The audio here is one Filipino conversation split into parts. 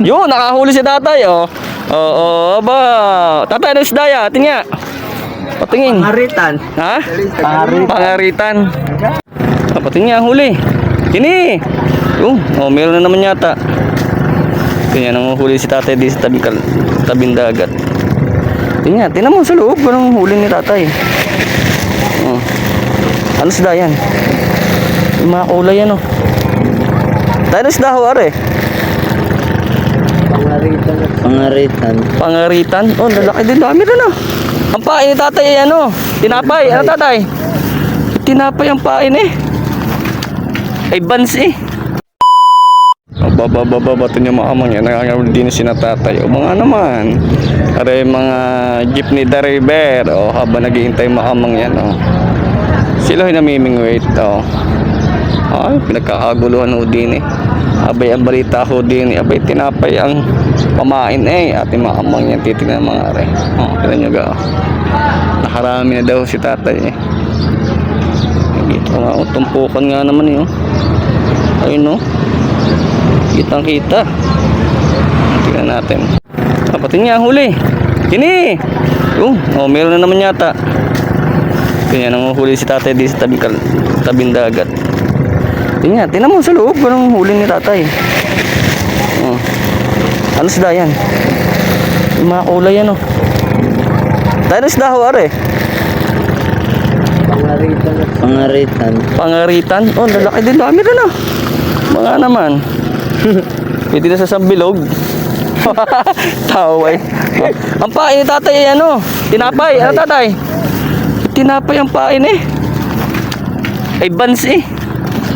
Yun, nakahuli si tatay, oh. Oo, ba. Tatay, ano isda yan? Atin nga. Patingin. Pangaritan. Ha? Pangaritan. Pangaritan. Patingin nga, huli. Kini. Yung, oh, meron na naman yata. Kanya nang huli si tatay di sa tabing dagat. Tingnan, tingnan mo sa loob. Anong huli ni tatay? Oh. Ano isda yan? Yung mga kulay yan, oh. Tayo na isda ho, are. Pangaritan. Pangaritan. Pangaritan? Oh, lalaki din. Dami rin, ah. Ang pain ni tatay ay ano? Tinapay. Ano tatay? Tinapay ang pain eh. Ay bans eh. Bato niya maamang yan. Nangangawin din si natatay. O mga naman. Aray mga jeepney driver. O habang naghihintay maamang yan. O. Sila yung namimingwait. O. Ay, pinagkakaguluhan ho din eh. Abay ang balita ho din eh. Abay tinapay ang pamain eh. Ating maamang yan. Titignan mga aray. O, kaya nyo ga. Nakarami na daw si tatay eh. Dito nga o. Tumpukan nga naman eh. Ayun o. Kitang kita. Tingnan natin. Kapatid niya huli. Kini. Oh, meron na naman yata. Kanya nang huli si tatay di sa tabing dagat. Tingnan mo sa loob. Anong huli ni tatay? Oh. Ano isda yan? Yung mga kulay yan, oh. Tayo na isda ho, are. Pangaritan. Pangaritan. Pangaritan? Oh, lalaki din. Dami rin, ah. Mga naman. Pwede na sa sambilog. Taway. Oh. Ang pain ni tatay ay ano? Tinapay. Ano tatay? Tinapay ang pain eh. Ay bans eh.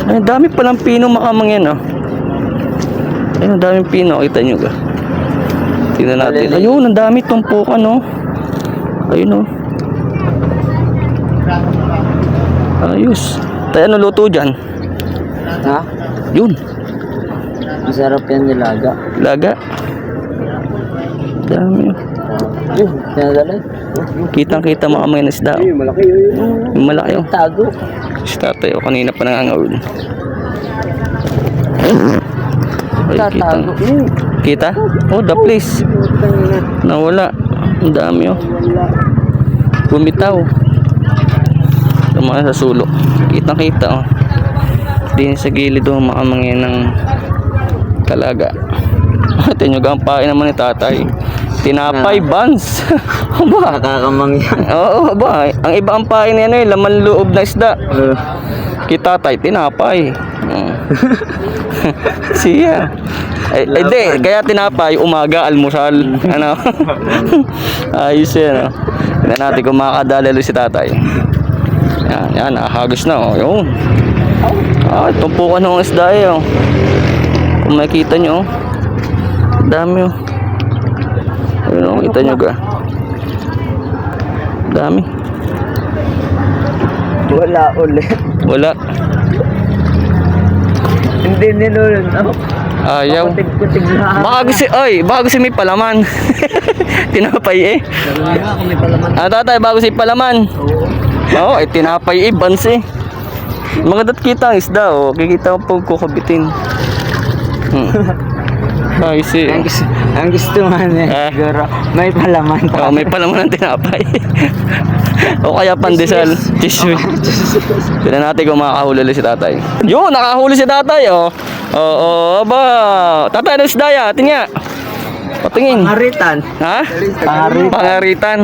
Ay, dami palang pino makamang yan, oh. Ayun, ang daming pino. Kita nyo ka. Tingnan natin. Ayun, ang dami tumpukan, oh. Ayun, oh. Ayos. Tayo ano luto dyan? Ha? Yun. Masarap yan nilaga. Laga. Dami, oh. Tinadala. Kitang-kita mga mga isda, oh. Malaki yun. Yung malaki, oh. Tago. Si tatay, oh. Kanina pa nangangawin. Ay, kitang. Kita? Oh, the place. Nawala. Ang dami, oh. Bumitaw. Tumakas sa sulok. Kitang-kita, oh. Din sa gilid, oh, makamangyan ng talaga. Ito nyo gampain naman ni tatay. Tinapay buns. Ba? Nakakamang yan. Oo, ba? Ang iba ang pain niya eh, laman loob na isda. Kita tay tinapay. Siya. Ay, di, kaya tinapay umaga almusal. Ano? Ayos yan, no? Tingnan natin kung makakadalalo si tatay. Yan, hagos na, oh. Yun. Ah, tumpukan ng isda eh, oh. Kung makikita nyo, oh. Dami, oh. Ayun, oh, kita nyo ka. Dami. Wala ulit. Wala. Hindi nilulun. Ayaw. Kutig-kutig na. Baka gusto may palaman. Tinapay eh. Ako may palaman. Tatay, bago si palaman. Oo, ay tinapay eh, bans eh. Mga dat kita ang isda, oh. Kikita mo pag kukabitin. Ay, si. Ang gusto man eh. Siguro, may palaman. Oh, may palaman ng tinapay. O kaya pandesal. Chismis. Tignan natin kung makakahuli si tatay. Yun, nakahuli si tatay, oh. Oo, ba. Tatay, ano isda yan? Atin nga. Patingin. Pangaritan. Ha? Pangaritan. Pangaritan.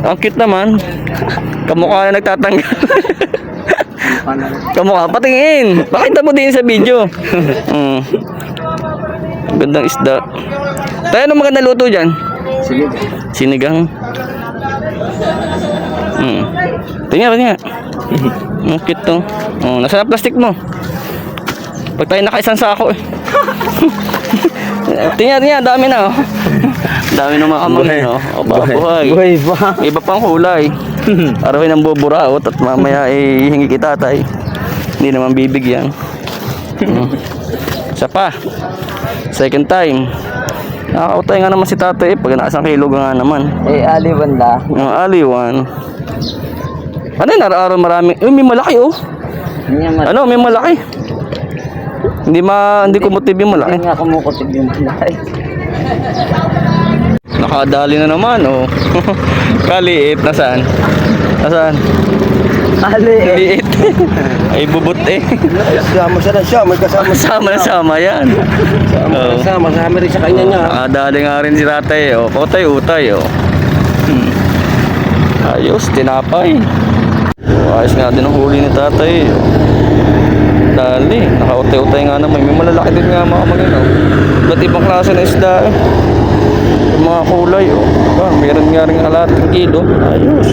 Ang cute naman. Kamukha na nagtatanggal. Kamukha. Patingin. Pakita mo din sa video. Gandang isda. Tayo, ano maganda luto dyan? Sinigang. Tingnan. Ang cute to. Oh, nasa na plastic mo. Pag tayo nakaisang sako eh. Tingnan, dami na, oh. Dami na makamangin, oh. Buhay. Buhay pa. Iba pang kulay. Arawin ang buburaot at mamaya hihingi kita tay. Hindi naman bibigyan. Isa pa. Second time. Nakakautay nga naman si tatay pag nakasang kilo nga naman. Aliwan da. Yung aliwan. Ano yun? Araw-araw marami. May malaki, oh. Ano? May malaki. Hindi kumutin yung malaki. Hindi nga kumukutib yung malaki. Nakadali na naman, oh. Kaliit, nasaan? Nasaan? Ali. Liit. Ay, bubut eh. Sama siya na siya, may kasama. Sama yan. Oh. Kasama rin sa kanya niya. Nakadali nga rin si tatay, oh. Utay, oh. Ayos, tinapay. Oh, ayos nga din ang huli ni tatay, oh. Dali, nakautay-utay nga naman. May malalaki din nga mga magano. Ba't ibang klase na isda, eh. Yung mga kulay, oh. Meron nga rin kalahating kilo. Ayos.